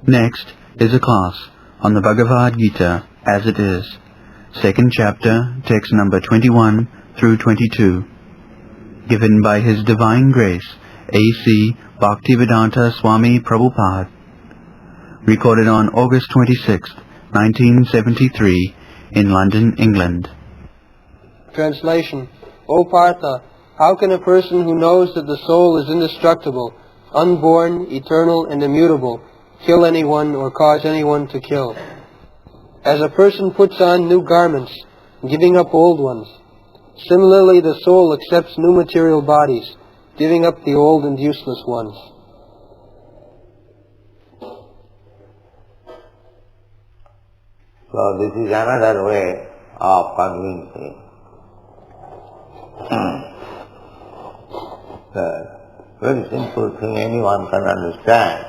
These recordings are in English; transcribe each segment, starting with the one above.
Next is a class on the Bhagavad Gita as it is, second chapter, text number 21 through 22, given by His Divine Grace, A.C.Bhaktivedanta Swami Prabhupada, recorded on August 26, 1973, in London, England. Translation. O Partha, how can a person who knows that the soul is indestructible, unborn, eternal, and immutable, kill anyone or cause anyone to kill? As a person puts on new garments, giving up old ones, similarly the soul accepts new material bodies, giving up the old and useless ones. So this is another way of convincing. Very simple thing anyone can understand.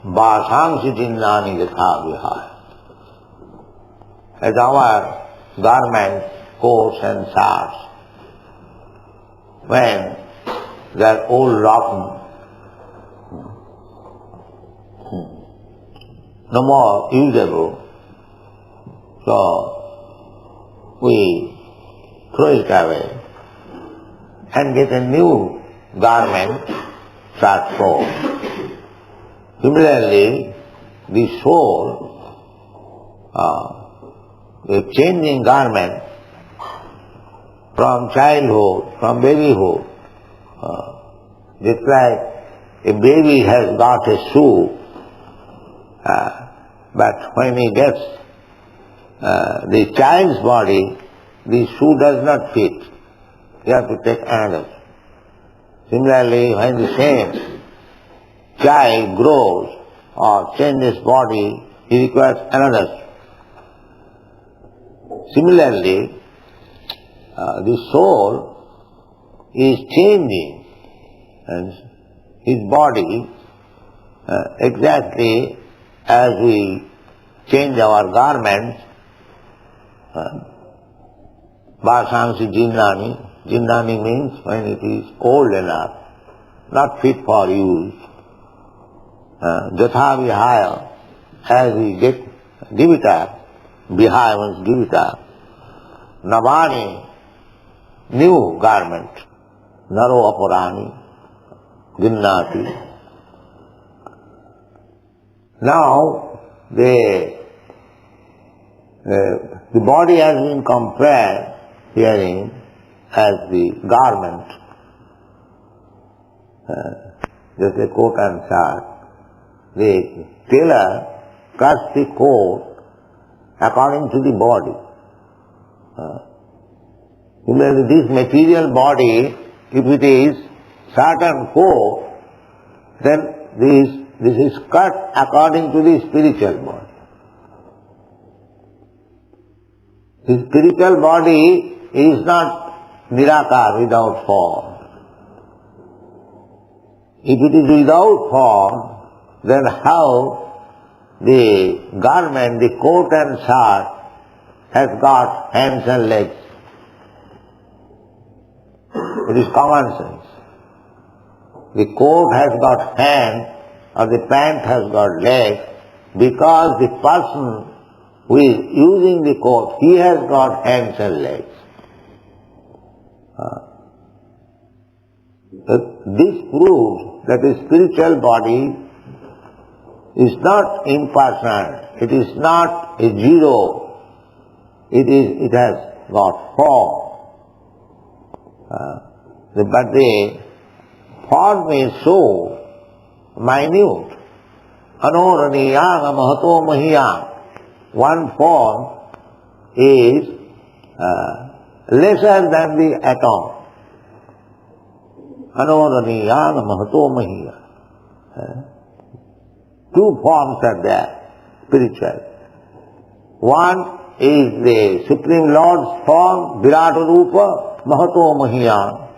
Bhasangsi jinnani yatha vihaya. As our garments, coats and shirts, when they are all rotten, no more usable, so we throw it away and get a new garment, shirt, coat. Similarly, the soul, the changing garment from childhood, from babyhood, just like a baby has got a shoe, but when he gets the child's body, the shoe does not fit. You have to take another. Similarly, when the same child grows or changes body, he requires another. Similarly, the soul is changing and his body exactly as we change our garments. Bhasangsi jinnani. Jinnani means when it is old enough, not fit for use. Jatha vihaya, as we give it up, vihaya means give it up. Navani, new garment. Naro aparani, jinnati. Now, the body has been compared herein as the garment, just a coat and shirt. The tailor cuts the coat according to the body. Similarly, this material body, if it is shirt and coat, then this is cut according to the spiritual body. The spiritual body is not nirakar, without form. If it is without form, then how the garment, the coat and shirt has got hands and legs? It is common sense. The coat has got hands or the pant has got legs because the person who is using the coat, he has got hands and legs. This proves that the spiritual body is not impersonal, it is not a zero, it has got form. But the form is so minute. Anoraniyanga mahato mahiyang. One form is lesser than the atom. Anoraniyanga mahato mahiyang. Two forms are there, spiritual. One is the Supreme Lord's form, Virata Rupa, Mahato Mahiyam.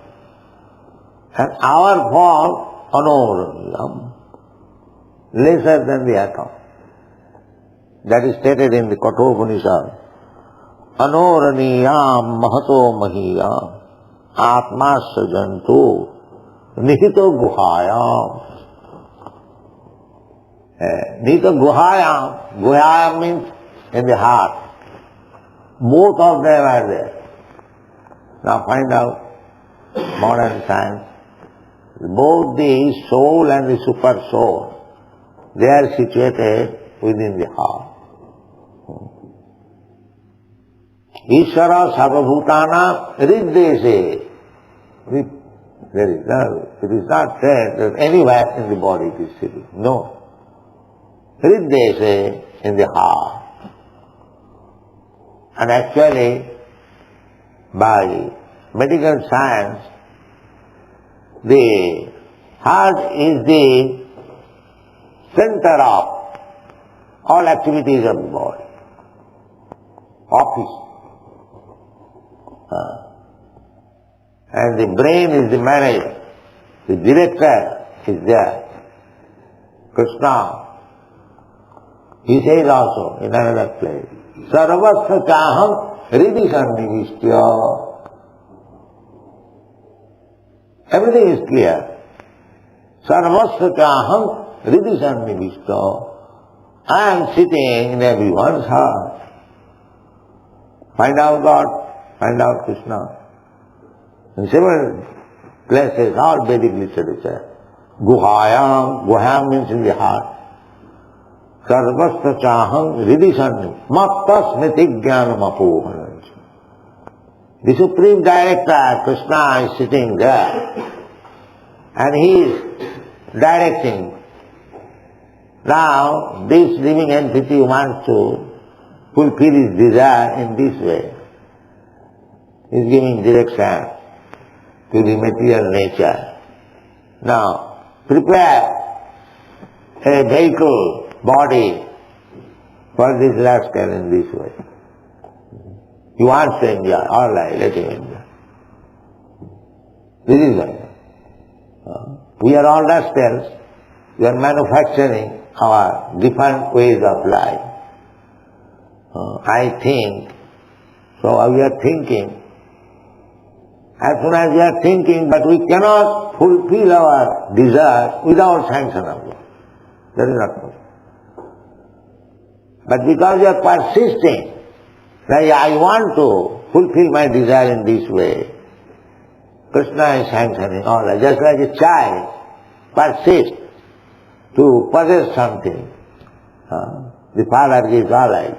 And our form, Anoraniyam, lesser than the atom. That is stated in the Kathopanishad. Anoraniyam Mahato Mahiyam, Atma Sajantu, Nihito Guhayam. Nita guhayam. Guhayam means in the heart. Both of them are there. Now find out modern science. Both the soul and the super soul, they are situated within the heart. Ishvara sarvabhutana riddese. It is not said that anywhere in the body it is sitting. No. Riddese, in the heart. And actually, by medical science, the heart is the center of all activities of the body. Office. And the brain is the manager. The director is there. Krishna, he says also in another place, Sarvasya chaham hridi sannivistya. Everything is clear. Sarvasya chaham hridi sannivistya. I am sitting in everyone's heart. Find out God, find out Krishna. In several places, all Vedic literature. Guhayam, guhayam means in the heart. Sarvasya chaham hridi sanni matta smriti jnanam apohanam. The Supreme Director, Krishna, is sitting there and he is directing. Now, this living entity wants to fulfill his desire in this way. He is giving direction to the material nature. Now, prepare a vehicle, body for this rascal in this way. He wants to enjoy, all right, let him enjoy. This is why. We are all rascals. We are manufacturing our different ways of life. I think, so we are thinking. As soon as we are thinking, but we cannot fulfill our desire without sanction of God. That is not possible. But because you are persisting, that I want to fulfill my desire in this way, Krishna is sanctioning all that. Just like a child persists to possess something, the father gives all right,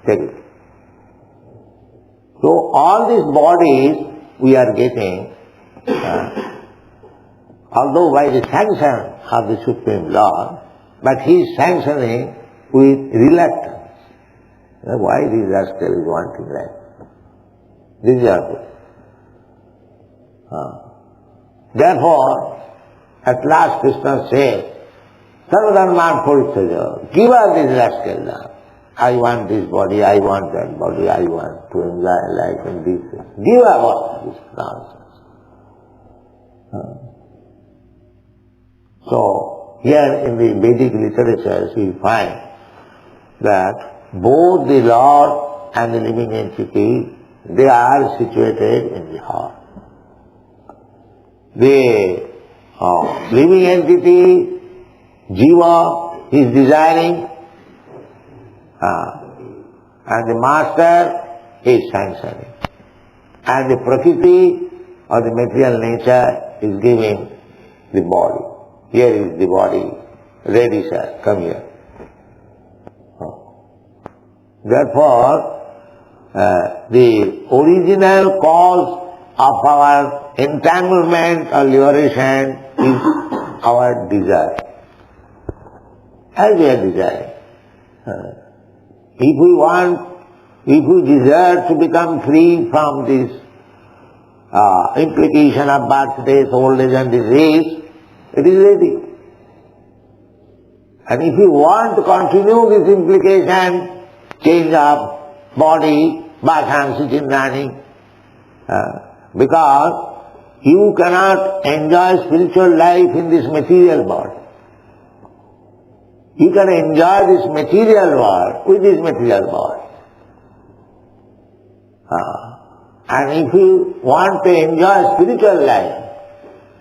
take it. So all these bodies we are getting, although by the sanction of the Supreme Lord, but he is sanctioning with reluctance. Why this rascal is wanting that? This is our point. Therefore, at last Krishna says, Sarvadharman Purushaja, give us this rascal now. I want this body, I want that body, I want to enjoy life in this way. Give us all this nonsense. So, here in the Vedic literatures we find that both the Lord and the living entity, they are situated in the heart. The living entity, Jiva, is desiring, and the master is sanctioning. And the Prakriti or the material nature is giving the body. Here is the body, ready sir, come here. Therefore, the original cause of our entanglement or liberation is our desire. As we are desiring. If we desire to become free from this implication of birth, death, old age and disease, it is ready. And if you want to continue this implication, change of body, bhajan, sitting, running, because you cannot enjoy spiritual life in this material body. You can enjoy this material world with this material body. And if you want to enjoy spiritual life,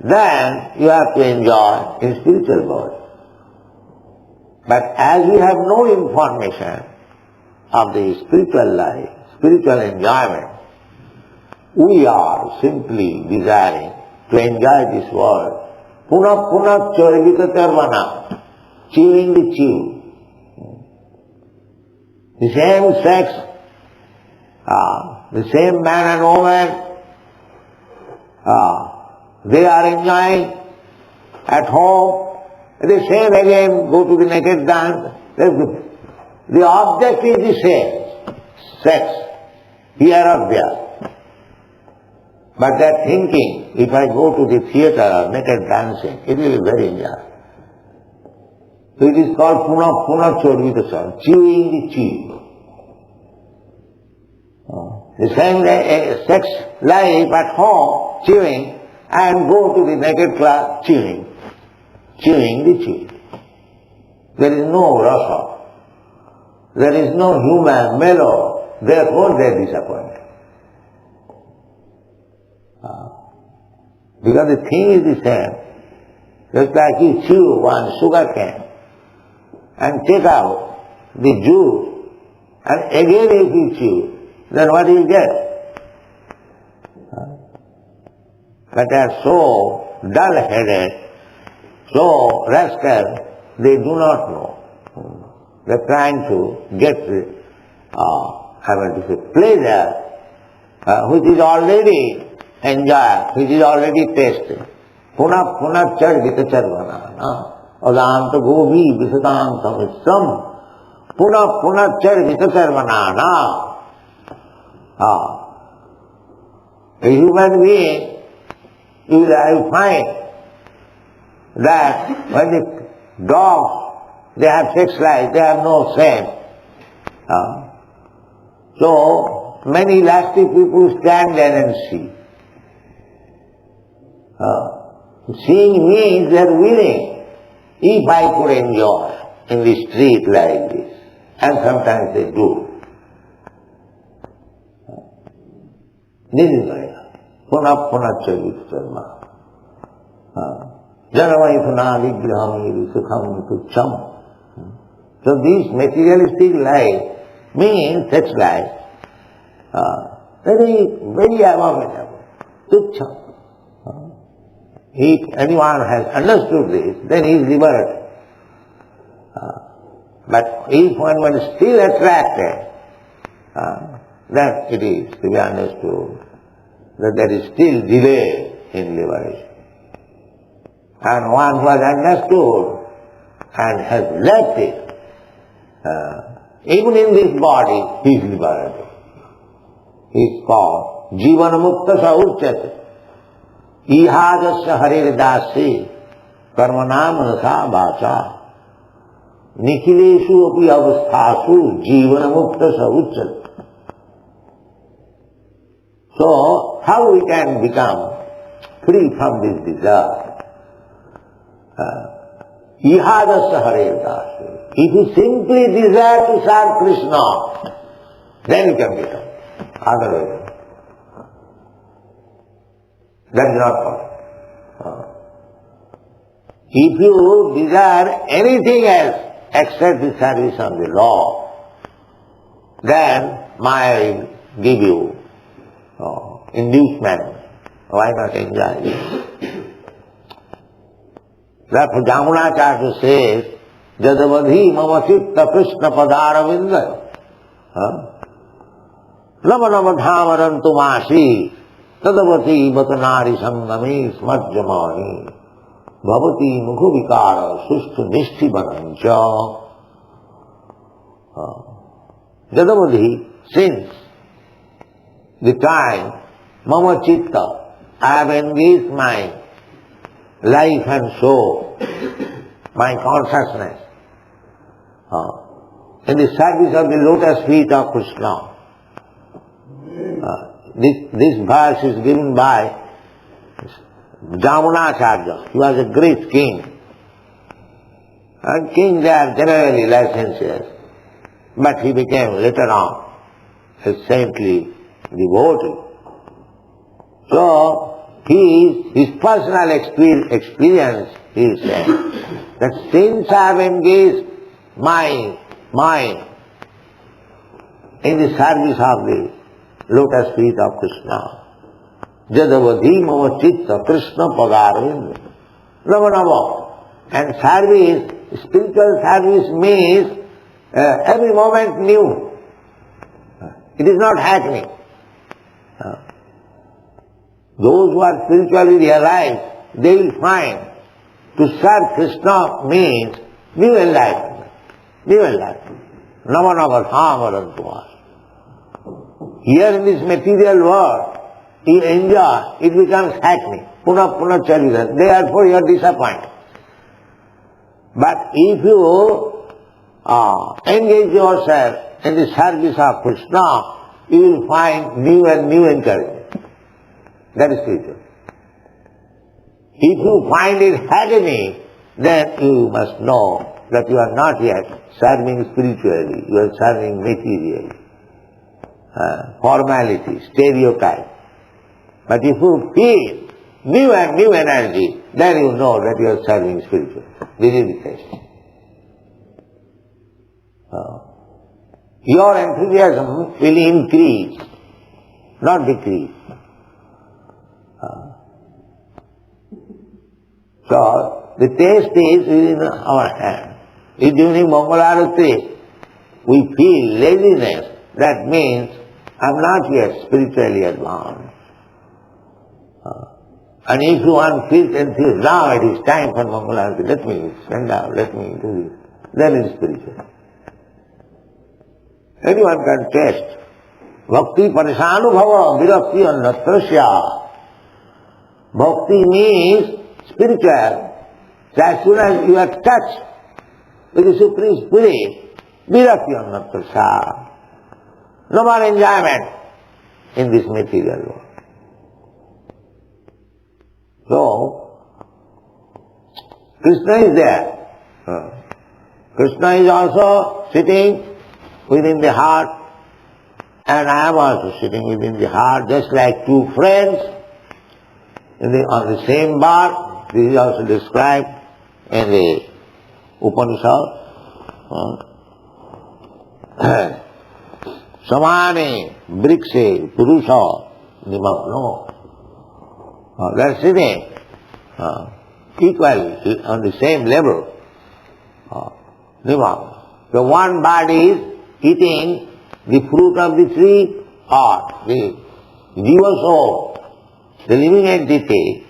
then you have to enjoy in spiritual body. But as we have no information of the spiritual life, spiritual enjoyment, we are simply desiring to enjoy this world. Puna puna chorvita charvana, chewing the chew. The same sex, the same man and woman, they are enjoying at home. The same again, go to the naked dance. The object is the same, sex, here or there. But they are thinking, if I go to the theatre or naked dancing, it will be very enjoyable. So it is called puna chorvita, chewing the chew. The same sex life at home, chewing, and go to the naked class, chewing the chew. There is no rasa. There is no human mellow. Therefore they are disappointed. Because the thing is the same. Just like you chew one sugar cane and take out the juice, and again if you chew, then what do you get? But they are so dull-headed, so rascal, they do not know. They are trying to get pleasure which is already enjoyed, which is already tasted. Puna charvita charvana. Adanta govi visadantam isam. Puna charvita charvana. A human being, you will find that when the dogs, they have sex life, they have no shame. So, many elastic people stand there and see. Seeing means they are willing. If I could enjoy in the street like this, and sometimes they do. This is Gauranga. Puna chavit sarma. Janavaithana vigrahami sukham tucham. So this materialistic life means sex life. Very abominable. Tucham. If anyone has understood this, then he is liberated. But if one is still attracted, then it is to be understood that there is still delay in liberation. And one who has understood and has left it, even in this body, he is liberated. He is called Jivana Mukta Sa Uchyate. Ihadasya Hare Dasi Karmanam Rasa Vacha Nikhileshu Api Avasthasu Jivana Mukta Sa Uchyate. So, how we can become free from this desire? Ihadasya Hare Dasi. If you simply desire to serve Krishna, then you can become. Otherwise, that is not possible. If you desire anything else except the service of the Lord, then Maya will give you inducement. Why not enjoy it? Therefore Jamunacharya says, Jadavadhi mama chitta Krishna padaravinda Lama nama dhamarantu masi Tadavati batanari sangami smajjamani Bhavati mukhu vikara sustu nishti banancha. Jadavadhi, since the time mama chitta, I have engaged my life and soul, my consciousness, in the service of the lotus feet of Krishna. This verse is given by Jamunacharya. He was a great king. And kings are generally licentious, but he became later on a saintly devotee. So, his personal experience, he is saying, that since I have engaged my mind in the service of the lotus feet of Krishna. Jadavadhi mama chitta Krishna pagarvind. Nava. And service, spiritual service means every moment new. It is not happening. Those who are spiritually realized, they will find to serve Krishna means new enlightenment. New enlightenment. Navanava samarantuva. Here in this material world, you enjoy, it becomes hackney. Puna puna charita. Therefore you are disappointed. But if you engage yourself in the service of Krishna, you will find new and new encouragement. That is spiritual. If you find it agony, then you must know that you are not yet serving spiritually, you are serving materially. Formality, stereotype. But if you feel new and new energy, then you know that you are serving spiritually. This is the case. Your enthusiasm will increase, not decrease. So, the taste is within our hand. If during Mangalarati we feel laziness, that means I am not yet spiritually advanced. And if one feels enthused, now it is time for Mangalarati, let me stand up, let me do this, then it is spiritual. Anyone can taste. Bhakti parishanubhava virakti annatrasya. Bhakti means spiritual. So as soon as you are touched with the Supreme Spirit, virakti annatrasya. No more enjoyment in this material world. So, Krishna is there. Krishna is also sitting within the heart, and I am also sitting within the heart, just like two friends on the same bar. This is also described in the Upanishad. Samane brikshe purusha nimagno. They are sitting equally on the same level. So one body is eating the fruit of the tree, or the jiva soul, the living entity,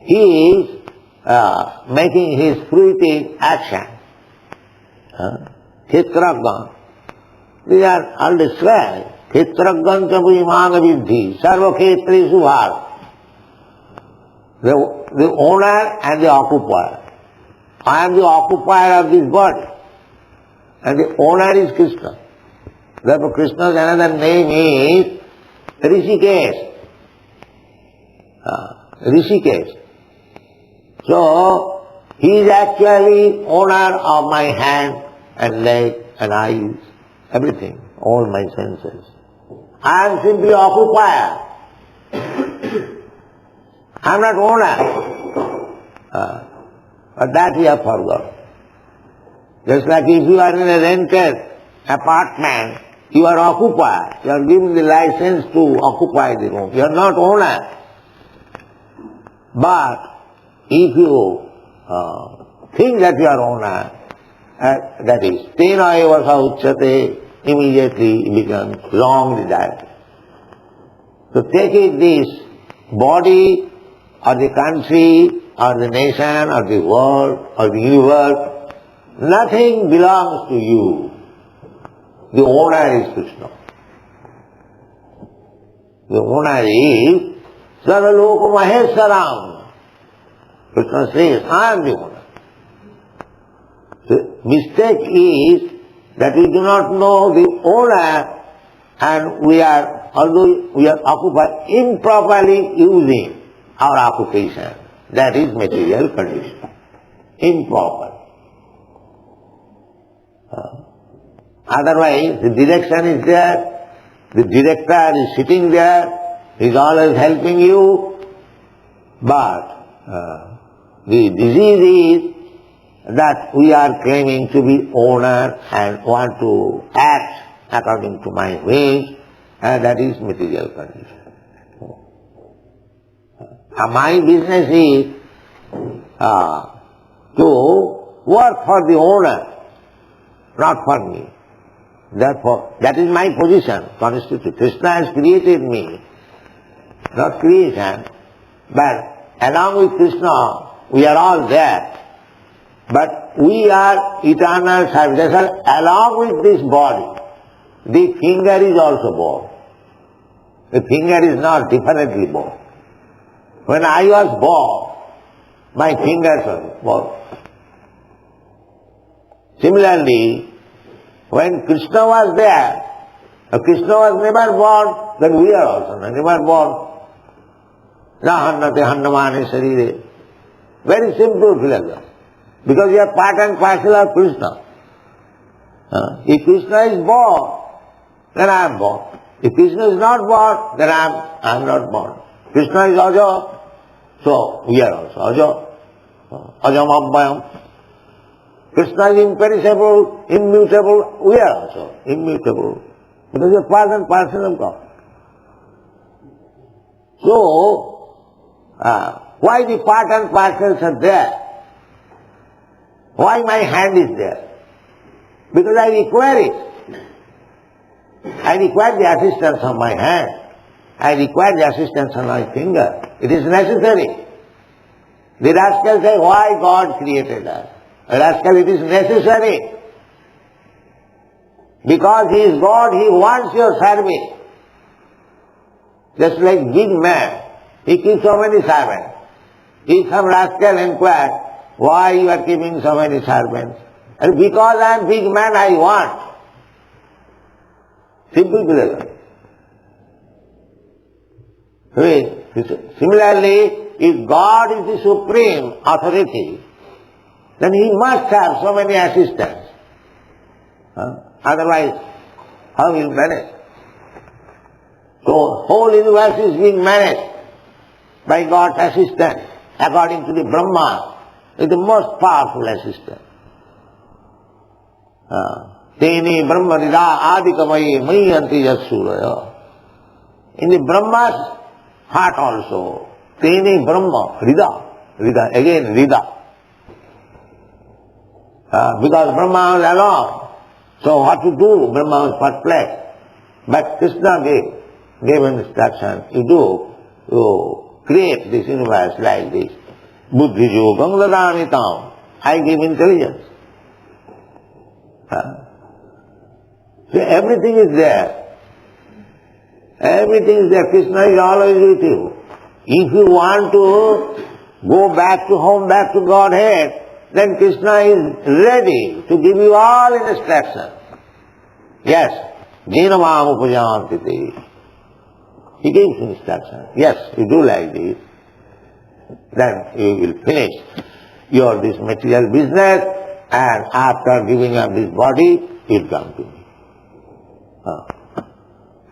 he is making his fruitive action. Khetragan. These are all described. Khetragan chabuimanga vidhi, sarva khetri subhar. The owner and the occupier. I am the occupier of this body, and the owner is Krishna. Therefore Krishna's another name is Rishikesh. Rishikesh. So, he is actually owner of my hand and leg and eyes, everything, all my senses. I am simply occupier. I am not owner. But that we have forgotten. Just like if you are in a rented apartment, you are occupier. You are given the license to occupy the room. You are not owner. But if you think that you are owner, that is, tena eva sa uchyate, immediately it becomes wrongly directed. So take it, this body or the country or the nation or the world or the universe, nothing belongs to you. The owner is Krishna. The owner is Saraloka Maheswaram. Krishna says, I am the owner. The mistake is that we do not know the owner, and we are, although we are occupied, improperly using our occupation. That is material condition. Improper. Otherwise, the direction is there, the director is sitting there, he is always helping you, but the disease is that we are claiming to be owner and want to act according to my wish, and that is material condition. My business is to work for the owner, not for me. Therefore, that is my position, constituted. Krishna has created me, not creation, but along with Krishna, we are all there. But we are eternal services along with this body. The finger is also born. The finger is not differently born. When I was born, my fingers were born. Similarly, when Krishna was there, Krishna was never born, then we are also never born. Rahannate handamane sarire. Very simple philosophy. Because we are part and parcel of Krishna. If Krishna is born, then I am born. If Krishna is not born, then I am not born. Krishna is Aja, so we are also Aja. Ajam Abbayam. Krishna is imperishable, immutable, we are also immutable. Because we are part and parcel of God. So, why the part and parcels are there? Why my hand is there? Because I require it. I require the assistance of my hand. I require the assistance of my finger. It is necessary. The rascal says, why God created us? Rascal, it is necessary. Because He is God, He wants your service. Just like big man, he keeps so many servants. If some rascal inquires, why you are keeping so many servants? And because I am big man, I want. Simple philosophy. Similarly, if God is the supreme authority, then He must have so many assistants. Otherwise, how will He manage? So, whole universe is being managed by God's assistant, according to the Brahma, is the most powerful assistant. Teni Brahma Rida Adikamayi Mayanti Yasuraya. In the Brahma's heart also, Teni Brahma Rida, again Rida. Because Brahma was alone, so what to do? Brahma was perplexed. But Krishna gave instruction, you create this universe like this. Buddhi yogam dadamitam. I give intelligence. So everything is there. Everything is there. Krishna is always with you. If you want to go back to home, back to Godhead, then Krishna is ready to give you all instruction. Yes. Jinamam upajantiti. He gives instruction. Yes, you do like this. Then you will finish this material business, and after giving up this body, you will come to me.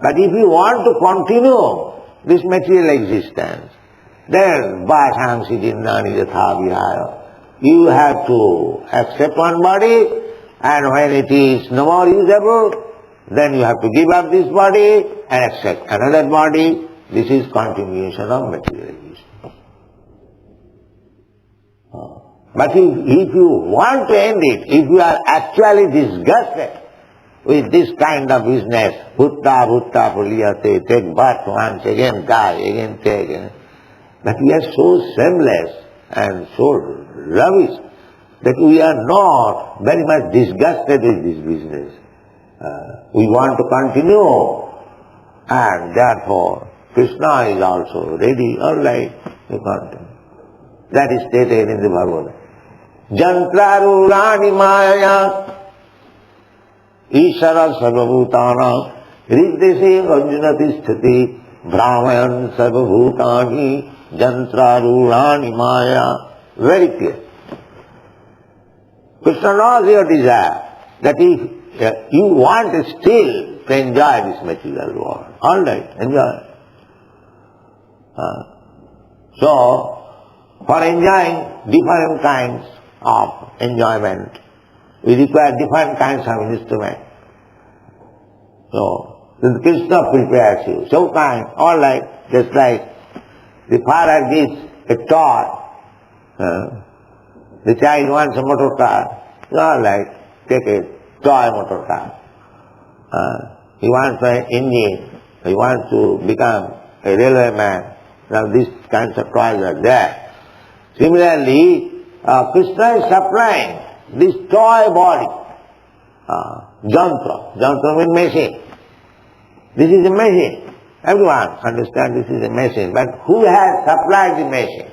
But if you want to continue this material existence, then bhajan siddhinani yatha vihaya. You have to accept one body, and when it is no more usable, then you have to give up this body and accept another body. This is continuation of material existence. But if you want to end it, if you are actually disgusted with this kind of business, bhutta puliyate, take birth once, again die, again take, but we are so shameless and so rubbish that we are not very much disgusted with this business. We want to continue, and therefore Krishna is also ready, all right, to continue. That is stated in the Bhagavad. Jantrarurani maya Ishara sarvabhutana riddhese arjunati sthiti brahmayan sarvabhutani jantrarurani maya. Very clear. Krishna knows your desire, that if you want still to enjoy this material world, all right, enjoy. So, for enjoying different kinds of enjoyment. We require different kinds of instruments. So, Krishna prepares you. So kind, all like, just like the father gives a toy. The child wants a motor car. All like, take a toy motor car. He wants an engine. He wants to become a railway man. Now these kinds of toys are there. Similarly, Krishna is supplying this toy body. Jantra means machine. This is a machine. Everyone understands this is a machine. But who has supplied the machine?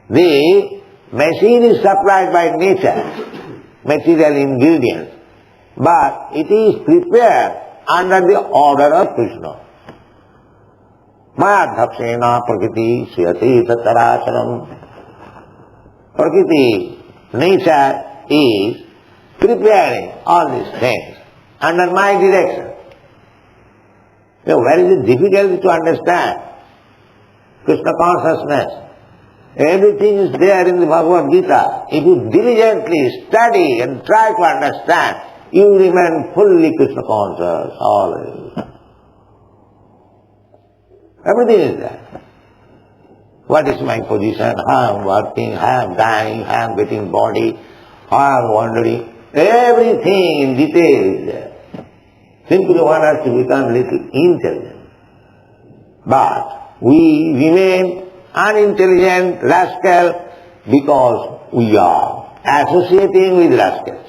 The machine is supplied by nature, material ingredients. But it is prepared under the order of Krishna. Maya dhapsena prakriti sriyate tataracharam. Prakriti, nature, is preparing all these things under my direction. Where is the difficulty to understand Krishna consciousness? Everything is there in the Bhagavad Gita. If you diligently study and try to understand, you remain fully Krishna conscious always. Everything is there. What is my position? How I am working, how I am dying, how I am getting body, how I am wandering. Everything in detail is there. Simply one has to become little intelligent. But we remain unintelligent rascal because we are associating with rascals.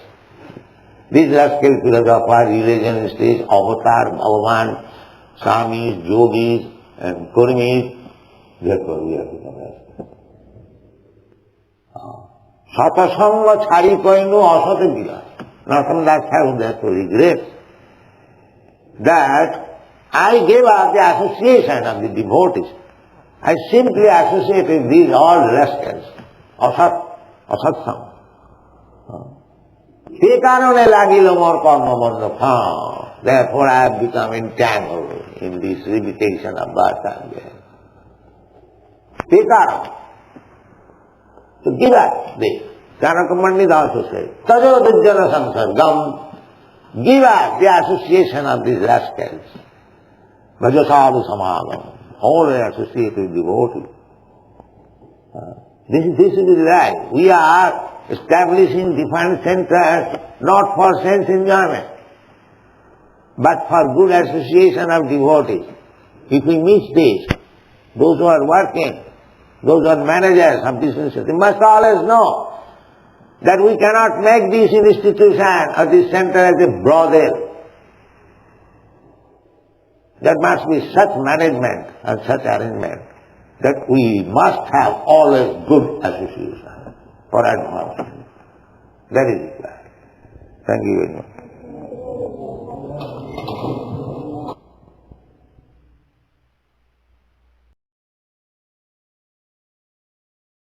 These rascal philosophers, religion stage, avatar, bhagavan, swamis, yogis, and kurmis, therefore we have become rascals. Satasanga chari koinu asate bila. Narottam Das Thakur therefore regrets that I gave up the association of the devotees. I simply associated these all rascals, asatsang. Te karone lagilo mor karma bandha. Therefore I have become entangled in this repetition of birth and death. Te karone. So give up this. Chanaka Pandit also said, tajo dujjana samsargam. Give up the association of these rascals. Bhajasadu samagam. Always associated with devotees. This is right. We are establishing different centers not for sense enjoyment, but for good association of devotees. If we miss this, those who are working, those who are managers of this institution, they must always know that we cannot make this institution or this center as a brothel. There must be such management and such arrangement that we must have always good association for advancement. That is required. Thank you very much.